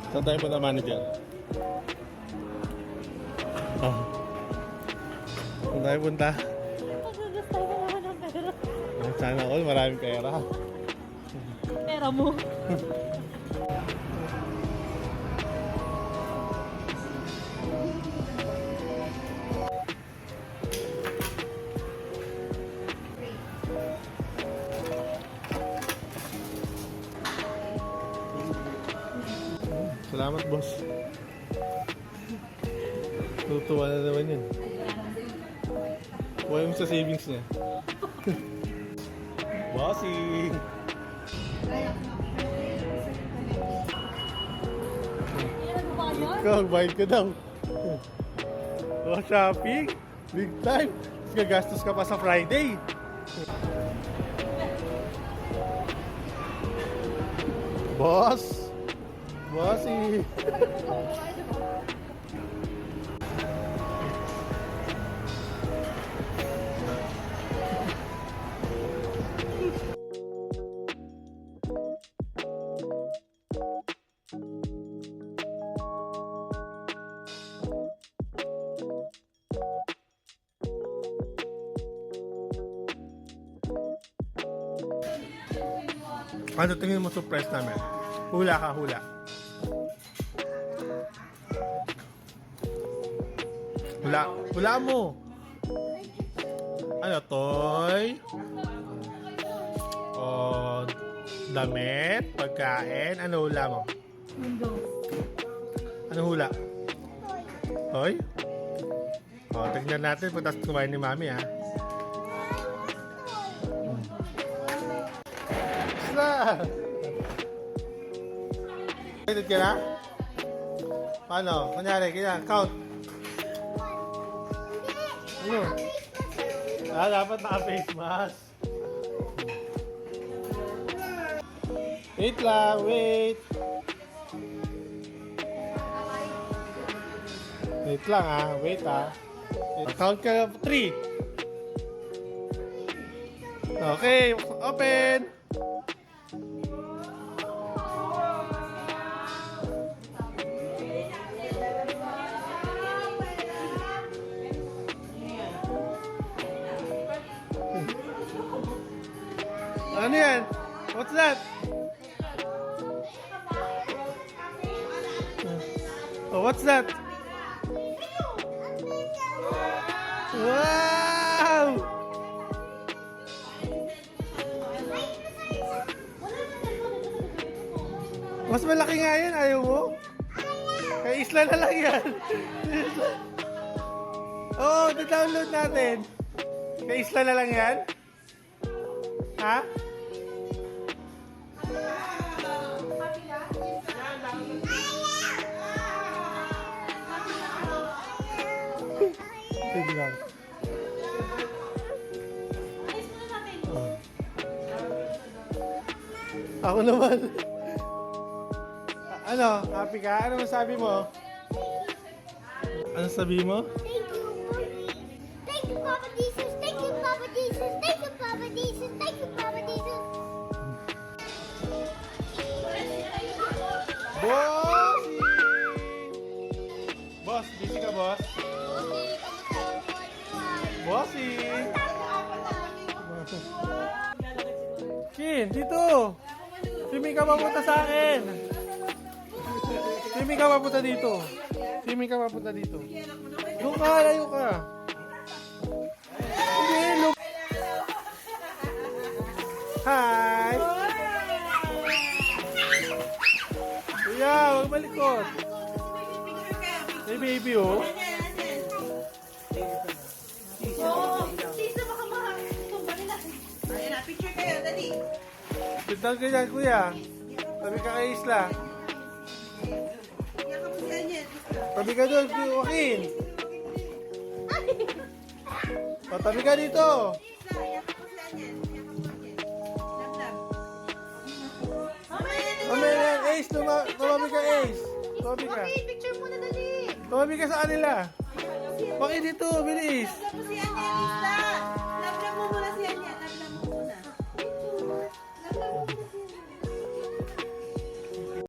Saan tayo punta, manager? Oh. Saan tayo punta? Pagkagusto ko naman ng pera. Sana all, maraming pera. Pera mo. Salamat, boss. Tutuwa na naman yun. Kuha yung sa savings niya. Bossing! Ikaw, bayad ka daw. Oh, shopping? Big time! Mas gagastos ka pa sa Friday. Boss! Bossy! Ano tingin mo surprise namin? Hula ka, hula. Hula. Hula mo. Ano, toy? O, damit? Pagkain? Ano hula mo? Windows. Ano hula? Toy? O, tignan natin pagkas kumain ni Mami, ha? Isla! Excited ka na? Paano? Kunyari, kaya, count. Ano? Dapat naka-face mask. Wait lang, wait. Wait lang wait Count ka 3. Okay, open. Ano yan? What's that? Oh, what's that? Wow! Mas malaki nga yan, ayaw mo? Kaya isla na lang yan. Oo, download natin. Kaya isla na lang yan? Ha? Sige lang. Ako naman. Ano? Happy ka? Ano masabi mo? Ano sabi mo? Thank you, Papa Jesus. Thank you, Papa Jesus. Thank you, Papa Jesus. Thank you, Papa Jesus. Boss! Boss, busy ka, boss? Bossy! Kin, dito! Simi ka mapunta sa akin! Simi ka mapunta dito! Simi ka mapunta dito! Doon ka, layo ka! Hindi, look! Hi! Kuya, huwag malikot! Hey baby, oh! Picture kayo, dali. Tignan ka dyan, kuya. Tabi ka kay Isla. Tabi ka doon, Joaquin. O, tabi ka dito. Mamaya yan, Ace. Tumabi ka, Ace. Tumabi ka. Picture muna, dali. Tumabi ka sa kanila. Bakit dito, bilis. Tapos yan, Isla.